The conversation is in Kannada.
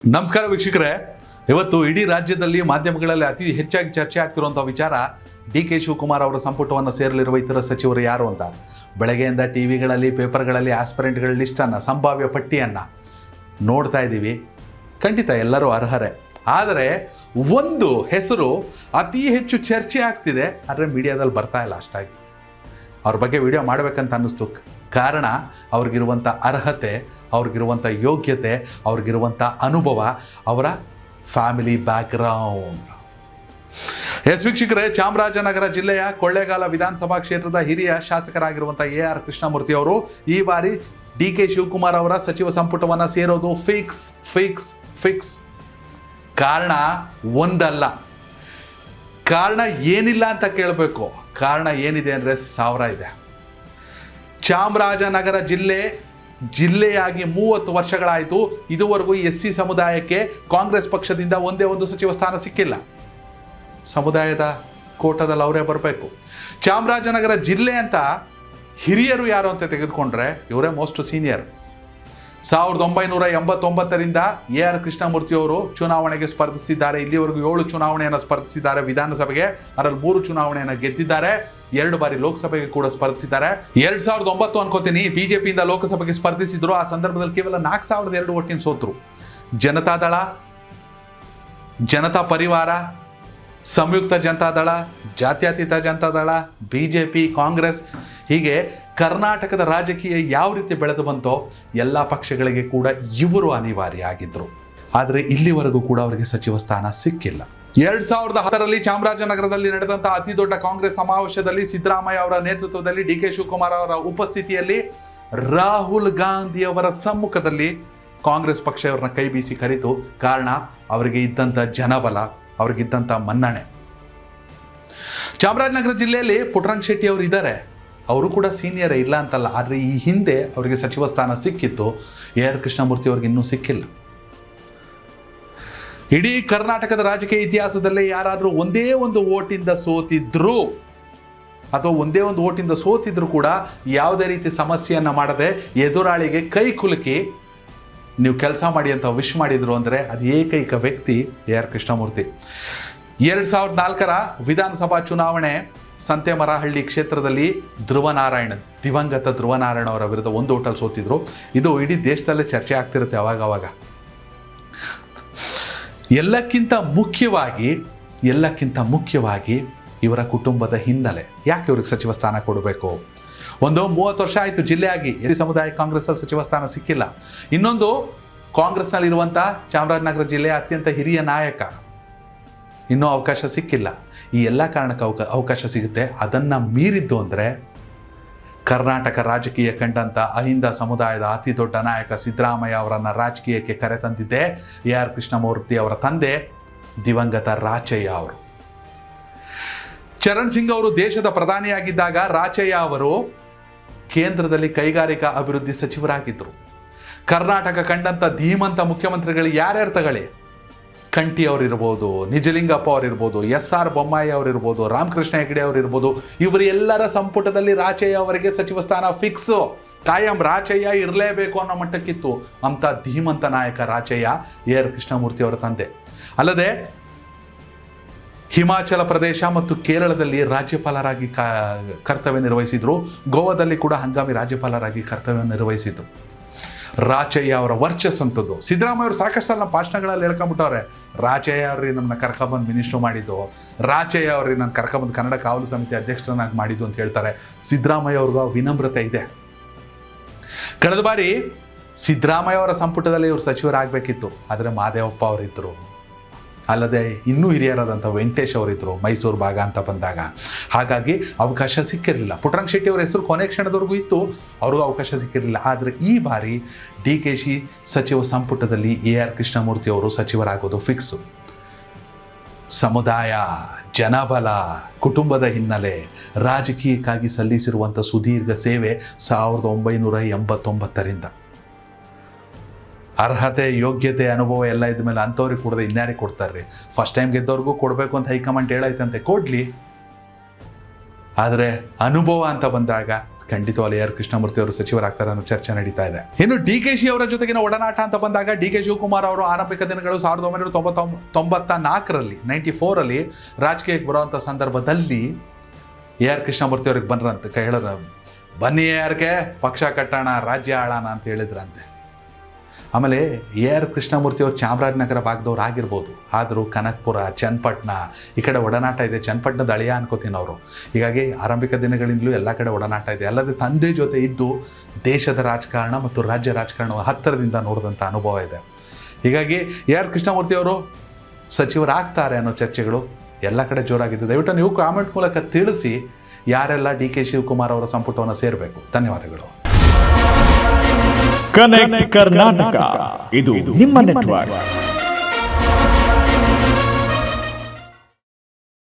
ನಮಸ್ಕಾರ ವೀಕ್ಷಕರೇ, ಇವತ್ತು ಇಡೀ ರಾಜ್ಯದಲ್ಲಿ ಮಾಧ್ಯಮಗಳಲ್ಲಿ ಅತಿ ಹೆಚ್ಚಾಗಿ ಚರ್ಚೆ ಆಗ್ತಿರುವಂಥ ವಿಚಾರ ಡಿ.ಕೆ. ಶಿವಕುಮಾರ್ ಅವರ ಸಂಪುಟವನ್ನು ಸೇರಲಿರುವ ಇತರ ಸಚಿವರು ಯಾರು ಅಂತ. ಬೆಳಗ್ಗೆಯಿಂದ ಟಿವಿಗಳಲ್ಲಿ, ಪೇಪರ್ಗಳಲ್ಲಿ ಆಸ್ಪಿರೆಂಟ್ಗಳ ಲಿಸ್ಟನ್ನು, ಸಂಭಾವ್ಯ ಪಟ್ಟಿಯನ್ನು ನೋಡ್ತಾ ಇದ್ದೀವಿ. ಖಂಡಿತ ಎಲ್ಲರೂ ಅರ್ಹರೇ. ಆದರೆ ಒಂದು ಹೆಸರು ಅತಿ ಹೆಚ್ಚು ಚರ್ಚೆ ಆಗ್ತಿದೆ, ಆದರೆ ಮೀಡಿಯಾದಲ್ಲಿ ಬರ್ತಾ ಇಲ್ಲ ಅಷ್ಟಾಗಿ. ಅವ್ರ ಬಗ್ಗೆ ವಿಡಿಯೋ ಮಾಡಬೇಕಂತ ಅನ್ನಿಸ್ತು. ಕಾರಣ ಅವ್ರಿಗಿರುವಂಥ ಅರ್ಹತೆ, ಅವ್ರಿಗಿರುವಂಥ ಯೋಗ್ಯತೆ, ಅವ್ರಿಗಿರುವಂಥ ಅನುಭವ, ಅವರ ಫ್ಯಾಮಿಲಿ ಬ್ಯಾಕ್ಗ್ರೌಂಡ್. ವೀಕ್ಷಕರೇ, ಚಾಮರಾಜನಗರ ಜಿಲ್ಲೆಯ ಕೊಳ್ಳೇಗಾಲ ವಿಧಾನಸಭಾ ಕ್ಷೇತ್ರದ ಹಿರಿಯ ಶಾಸಕರಾಗಿರುವಂಥ ಎ.ಆರ್. ಕೃಷ್ಣಮೂರ್ತಿ ಅವರು ಈ ಬಾರಿ ಡಿ.ಕೆ. ಶಿವಕುಮಾರ್ ಅವರ ಸಚಿವ ಸಂಪುಟವನ್ನು ಸೇರೋದು ಫಿಕ್ಸ್. ಕಾರಣ ಒಂದಲ್ಲ, ಕಾರಣ ಏನಿಲ್ಲ ಅಂತ ಕೇಳಬೇಕು. ಕಾರಣ ಏನಿದೆ ಅಂದರೆ 1000 ಇದೆ. ಚಾಮರಾಜನಗರ ಜಿಲ್ಲೆಯಾಗಿ 30 ವರ್ಷಗಳಾಯಿತು. ಇದುವರೆಗೂ SC ಸಮುದಾಯಕ್ಕೆ ಕಾಂಗ್ರೆಸ್ ಪಕ್ಷದಿಂದ ಒಂದೇ ಒಂದು ಸಚಿವ ಸ್ಥಾನ ಸಿಕ್ಕಿಲ್ಲ. ಸಮುದಾಯದ ಕೋಟದಲ್ಲಿ ಅವರೇ ಬರಬೇಕು. ಚಾಮರಾಜನಗರ ಜಿಲ್ಲೆ ಅಂತ ಹಿರಿಯರು ಯಾರು ಅಂತ ತೆಗೆದುಕೊಂಡ್ರೆ ಇವರೇ ಮೋಸ್ಟ್ ಸೀನಿಯರ್. 1989ರಿಂದ ಎ.ಆರ್. ಕೃಷ್ಣಮೂರ್ತಿ ಅವರು ಚುನಾವಣೆಗೆ ಸ್ಪರ್ಧಿಸಿದ್ದಾರೆ. ಇಲ್ಲಿವರೆಗೂ 7 ಚುನಾವಣೆಯನ್ನು ಸ್ಪರ್ಧಿಸಿದ್ದಾರೆ ವಿಧಾನಸಭೆಗೆ. ಅದರಲ್ಲಿ 3 ಚುನಾವಣೆಯನ್ನು ಗೆದ್ದಿದ್ದಾರೆ. 2 ಬಾರಿ ಲೋಕಸಭೆಗೆ ಕೂಡ ಸ್ಪರ್ಧಿಸಿದ್ದಾರೆ. 2009 ಅನ್ಕೋತೀನಿ ಬಿಜೆಪಿಯಿಂದ ಲೋಕಸಭೆಗೆ ಸ್ಪರ್ಧಿಸಿದ್ರು. ಆ ಸಂದರ್ಭದಲ್ಲಿ ಕೇವಲ 4002 ಓಟಿನ ಸೋತರು. ಜನತಾದಳ, ಜನತಾ ಪರಿವಾರ, ಸಂಯುಕ್ತ ಜನತಾದಳ, ಜಾತ್ಯತೀತ ಜನತಾದಳ, ಬಿಜೆಪಿ, ಕಾಂಗ್ರೆಸ್, ಹೀಗೆ ಕರ್ನಾಟಕದ ರಾಜಕೀಯ ಯಾವ ರೀತಿ ಬೆಳೆದು ಬಂತೋ ಎಲ್ಲ ಪಕ್ಷಗಳಿಗೆ ಕೂಡ ಇವರು ಅನಿವಾರ್ಯ ಆಗಿದ್ರು. ಆದರೆ ಇಲ್ಲಿವರೆಗೂ ಕೂಡ ಅವರಿಗೆ ಸಚಿವ ಸ್ಥಾನ ಸಿಕ್ಕಿಲ್ಲ. 2010ರಲ್ಲಿ ಚಾಮರಾಜನಗರದಲ್ಲಿ ನಡೆದಂಥ ಅತಿ ದೊಡ್ಡ ಕಾಂಗ್ರೆಸ್ ಸಮಾವೇಶದಲ್ಲಿ ಸಿದ್ದರಾಮಯ್ಯ ಅವರ ನೇತೃತ್ವದಲ್ಲಿ ಡಿ.ಕೆ. ಶಿವಕುಮಾರ್ ಅವರ ಉಪಸ್ಥಿತಿಯಲ್ಲಿ ರಾಹುಲ್ ಗಾಂಧಿ ಅವರ ಸಮ್ಮುಖದಲ್ಲಿ ಕಾಂಗ್ರೆಸ್ ಪಕ್ಷ ಅವರನ್ನ ಕೈ ಬೀಸಿ ಕರೆಯಿತು. ಕಾರಣ ಅವರಿಗೆ ಇದ್ದಂಥ ಜನಬಲ, ಅವರಿಗಿದ್ದಂಥ ಮನ್ನಣೆ. ಚಾಮರಾಜನಗರ ಜಿಲ್ಲೆಯಲ್ಲಿ ಪುಟ್ಟರಂಗ ಶೆಟ್ಟಿ ಅವರು ಇದ್ದಾರೆ. ಅವರು ಕೂಡ ಸೀನಿಯರೇ, ಇಲ್ಲ ಅಂತಲ್ಲ. ಆದರೆ ಈ ಹಿಂದೆ ಅವರಿಗೆ ಸಚಿವ ಸ್ಥಾನ ಸಿಕ್ಕಿತ್ತು. ಎ.ಆರ್. ಕೃಷ್ಣಮೂರ್ತಿ ಅವ್ರಿಗೆ ಇನ್ನೂ ಸಿಕ್ಕಿಲ್ಲ. ಇಡೀ ಕರ್ನಾಟಕದ ರಾಜಕೀಯ ಇತಿಹಾಸದಲ್ಲೇ ಯಾರಾದರೂ ಒಂದೇ ಒಂದು ಓಟಿಂದ ಸೋತಿದ್ರು ಅಥವಾ ಒಂದೇ ಒಂದು ಓಟಿಂದ ಸೋತಿದ್ರು ಕೂಡ ಯಾವುದೇ ರೀತಿ ಸಮಸ್ಯೆಯನ್ನು ಮಾಡದೆ ಎದುರಾಳಿಗೆ ಕೈ ಕುಲುಕಿ ನೀವು ಕೆಲಸ ಮಾಡಿ ಅಂತ ವಿಶ್ ಮಾಡಿದ್ರು ಅಂದರೆ ಅದು ಏಕೈಕ ವ್ಯಕ್ತಿ ಎ.ಆರ್. ಕೃಷ್ಣಮೂರ್ತಿ. 2004ರ ವಿಧಾನಸಭಾ ಚುನಾವಣೆ ಸಂತೆಮರಹಳ್ಳಿ ಕ್ಷೇತ್ರದಲ್ಲಿ ದಿವಂಗತ ಧ್ರುವನಾರಾಯಣ ಅವರ ವಿರುದ್ಧ 1 ಓಟಲ್ಲಿ ಸೋತಿದ್ರು. ಇದು ಇಡೀ ದೇಶದಲ್ಲೇ ಚರ್ಚೆ ಆಗ್ತಿರುತ್ತೆ ಅವಾಗವಾಗ. ಎಲ್ಲಕ್ಕಿಂತ ಮುಖ್ಯವಾಗಿ ಇವರ ಕುಟುಂಬದ ಹಿನ್ನೆಲೆ. ಯಾಕೆ ಇವ್ರಿಗೆ ಸಚಿವ ಸ್ಥಾನ ಕೊಡಬೇಕು? ಒಂದು 30 ವರ್ಷ ಆಯಿತು ಜಿಲ್ಲೆಯಾಗಿ SC ಸಮುದಾಯ ಕಾಂಗ್ರೆಸ್ಸಲ್ಲಿ ಸಚಿವ ಸ್ಥಾನ ಸಿಕ್ಕಿಲ್ಲ. ಇನ್ನೊಂದು, ಕಾಂಗ್ರೆಸ್ನಲ್ಲಿರುವಂಥ ಚಾಮರಾಜನಗರ ಜಿಲ್ಲೆಯ ಅತ್ಯಂತ ಹಿರಿಯ ನಾಯಕ, ಇನ್ನೂ ಅವಕಾಶ ಸಿಕ್ಕಿಲ್ಲ. ಈ ಎಲ್ಲ ಕಾರಣಕ್ಕೆ ಅವಕಾಶ ಸಿಗುತ್ತೆ. ಅದನ್ನು ಮೀರಿದ್ದು ಅಂದರೆ ಕರ್ನಾಟಕ ರಾಜಕೀಯ ಕಂಡಂಥ ಅಹಿಂದ ಸಮುದಾಯದ ಅತಿ ದೊಡ್ಡ ನಾಯಕ ಸಿದ್ದರಾಮಯ್ಯ ಅವರನ್ನು ರಾಜಕೀಯಕ್ಕೆ ಕರೆತಂದಿದ್ದೆ ಎ.ಆರ್. ಕೃಷ್ಣಮೂರ್ತಿ ಅವರ ತಂದೆ ದಿವಂಗತ ರಾಚಯ್ಯ ಅವರು. ಚರಣ್ ಸಿಂಗ್ ಅವರು ದೇಶದ ಪ್ರಧಾನಿಯಾಗಿದ್ದಾಗ ರಾಚಯ್ಯ ಅವರು ಕೇಂದ್ರದಲ್ಲಿ ಕೈಗಾರಿಕಾ ಅಭಿವೃದ್ಧಿ ಸಚಿವರಾಗಿದ್ದರು. ಕರ್ನಾಟಕ ಕಂಡಂಥ ಧೀಮಂತ ಮುಖ್ಯಮಂತ್ರಿಗಳು ಯಾರ್ಯಾರು ತಗೊಳ್ಳಿ, ಕಂಠಿ ಅವರಿರ್ಬೋದು, ನಿಜಲಿಂಗಪ್ಪ ಅವರಿರ್ಬೋದು, S.R. ಬೊಮ್ಮಾಯಿ ಅವರಿರ್ಬೋದು, ರಾಮಕೃಷ್ಣ ಹೆಗಡೆ ಅವರಿರ್ಬೋದು, ಇವರೆಲ್ಲರ ಸಂಪುಟದಲ್ಲಿ ರಾಚಯ್ಯ ಅವರಿಗೆ ಸಚಿವ ಸ್ಥಾನ ಫಿಕ್ಸು, ಕಾಯಂ. ರಾಚಯ್ಯ ಇರಲೇಬೇಕು ಅನ್ನೋ ಮಟ್ಟಕ್ಕಿತ್ತು. ಅಂಥ ಧೀಮಂತ ನಾಯಕ ರಾಚಯ್ಯ ಎ.ಆರ್. ಕೃಷ್ಣಮೂರ್ತಿ ಅವರ ತಂದೆ. ಅಲ್ಲದೆ ಹಿಮಾಚಲ ಪ್ರದೇಶ ಮತ್ತು ಕೇರಳದಲ್ಲಿ ರಾಜ್ಯಪಾಲರಾಗಿ ಕರ್ತವ್ಯ ನಿರ್ವಹಿಸಿದ್ರು. ಗೋವಾದಲ್ಲಿ ಕೂಡ ಹಂಗಾಮಿ ರಾಜ್ಯಪಾಲರಾಗಿ ಕರ್ತವ್ಯ ನಿರ್ವಹಿಸಿದ್ರು. ರಾಚಯ್ಯ ಅವರ ವರ್ಚಸ್ಸಂಥದ್ದು. ಸಿದ್ದರಾಮಯ್ಯ ಅವರು ಸಾಕಷ್ಟು ಸಲ ಭಾಷಣಗಳಲ್ಲಿ ಹೇಳ್ಕೊಂಬಿಟ್ಟವ್ರೆ, ರಾಚಯ್ಯ ಅವ್ರಿಗೆ ನಮ್ಮನ್ನ ಕರ್ಕೊಂಬಂದು ಮಿನಿಸ್ಟ್ರು ಮಾಡಿದ್ದು, ರಾಚಯ್ಯ ಅವ್ರಿಗೆ ನಾನು ಕರ್ಕೊಂಬಂದು ಕನ್ನಡ ಕಾವಲು ಸಮಿತಿ ಅಧ್ಯಕ್ಷರನ್ನಾಗಿ ಮಾಡಿದ್ದು ಅಂತ ಹೇಳ್ತಾರೆ. ಸಿದ್ದರಾಮಯ್ಯ ಅವ್ರಿಗೂ ವಿನಮ್ರತೆ ಇದೆ. ಕಳೆದ ಬಾರಿ ಸಿದ್ದರಾಮಯ್ಯ ಅವರ ಸಂಪುಟದಲ್ಲಿ ಇವರು ಸಚಿವರಾಗಬೇಕಿತ್ತು, ಆದರೆ ಮಾದೇವಪ್ಪ ಅವರಿದ್ದರು. ಅಲ್ಲದೆ ಇನ್ನೂ ಹಿರಿಯರಾದಂಥ ವೆಂಕಟೇಶ್ ಅವರಿದ್ದರು ಮೈಸೂರು ಭಾಗ ಅಂತ ಬಂದಾಗ. ಹಾಗಾಗಿ ಅವಕಾಶ ಸಿಕ್ಕಿರಲಿಲ್ಲ. ಪುಟ್ಟರಂಗ ಶೆಟ್ಟಿ ಅವರ ಹೆಸರು ಕೊನೆ ಕ್ಷಣದವರೆಗೂ ಇತ್ತು, ಅವ್ರಿಗೂ ಅವಕಾಶ ಸಿಕ್ಕಿರಲಿಲ್ಲ. ಆದರೆ ಈ ಬಾರಿ ಡಿ.ಕೆ.ಶಿ ಸಚಿವ ಸಂಪುಟದಲ್ಲಿ ಎ.ಆರ್. ಕೃಷ್ಣಮೂರ್ತಿ ಅವರು ಸಚಿವರಾಗೋದು ಫಿಕ್ಸು. ಸಮುದಾಯ, ಜನಬಲ, ಕುಟುಂಬದ ಹಿನ್ನೆಲೆ, ರಾಜಕೀಯಕ್ಕಾಗಿ ಸಲ್ಲಿಸಿರುವಂಥ ಸುದೀರ್ಘ ಸೇವೆ 1989ರಿಂದ. ಅರ್ಹತೆ, ಯೋಗ್ಯತೆ, ಅನುಭವ ಎಲ್ಲ ಇದ್ದ ಮೇಲೆ ಅಂಥವ್ರಿಗೆ ಕೊಡದೆ ಇನ್ಯಾರಿಗೆ ಕೊಡ್ತಾರೆ? ಫಸ್ಟ್ ಟೈಮ್ ಗೆದ್ದವ್ರಿಗೂ ಕೊಡಬೇಕು ಅಂತ ಹೈಕಮಾಂಡ್ ಹೇಳೈತಂತೆ, ಕೊಡಲಿ. ಆದರೆ ಅನುಭವ ಅಂತ ಬಂದಾಗ ಖಂಡಿತವಾಗ್ಲೂ AR ಕೃಷ್ಣಮೂರ್ತಿ ಅವರು ಸಚಿವರಾಗ್ತಾರೆ ಅನ್ನೋ ಚರ್ಚೆ ನಡೀತಾ ಇದೆ. ಇನ್ನು DKಶಿ ಅವರ ಜೊತೆಗಿನ ಒಡನಾಟ ಅಂತ ಬಂದಾಗ DK ಶಿವಕುಮಾರ್ ಅವರು ಆರಂಭಿಕ ದಿನಗಳು 1994ರಲ್ಲಿ 94ರಲ್ಲಿ ರಾಜಕೀಯಕ್ಕೆ ಬರುವಂಥ ಸಂದರ್ಭದಲ್ಲಿ AR ಕೃಷ್ಣಮೂರ್ತಿ ಅವ್ರಿಗೆ ಬಂದ್ರಂತೆ ಹೇಳಿದ್ರ, ಬನ್ನಿ ARಗೆ ಪಕ್ಷ ಕಟ್ಟೋಣ, ರಾಜ್ಯ ಆಳೋಣ ಅಂತ ಹೇಳಿದ್ರಂತೆ. ಆಮೇಲೆ AR ಕೃಷ್ಣಮೂರ್ತಿ ಅವರು ಚಾಮರಾಜನಗರ ಭಾಗದವ್ರು ಆಗಿರ್ಬೋದು, ಆದರೂ ಕನಕಪುರ, ಚನ್ನಪಟ್ಟಣ ಈ ಕಡೆ ಒಡನಾಟ ಇದೆ. ಚನ್ನಪಟ್ಟಣದ ಅಳಿಯ ಅನ್ಕೋತೀನಿ ಅವರು. ಹೀಗಾಗಿ ಆರಂಭಿಕ ದಿನಗಳಿಂದಲೂ ಎಲ್ಲ ಕಡೆ ಒಡನಾಟ ಇದೆ. ಅಲ್ಲದೆ ತಂದೆ ಜೊತೆ ಇದ್ದು ದೇಶದ ರಾಜಕಾರಣ ಮತ್ತು ರಾಜ್ಯ ರಾಜಕಾರಣ ಹತ್ತಿರದಿಂದ ನೋಡಿದಂಥ ಅನುಭವ ಇದೆ. ಹೀಗಾಗಿ AR ಕೃಷ್ಣಮೂರ್ತಿ ಅವರು ಸಚಿವರಾಗ್ತಾರೆ ಅನ್ನೋ ಚರ್ಚೆಗಳು ಎಲ್ಲ ಕಡೆ ಜೋರಾಗಿದ್ದು. ದಯವಿಟ್ಟು ನೀವು ಕಾಮೆಂಟ್ ಮೂಲಕ ತಿಳಿಸಿ ಯಾರೆಲ್ಲ DK ಶಿವಕುಮಾರ್ ಅವರ ಸಂಪುಟವನ್ನು ಸೇರಬೇಕು. ಧನ್ಯವಾದಗಳು. ಕನೆಕ್ಟ್ ಕರ್ನಾಟಕ, ಇದು ನಿಮ್ಮ ನೆಟ್ವರ್ಕ್.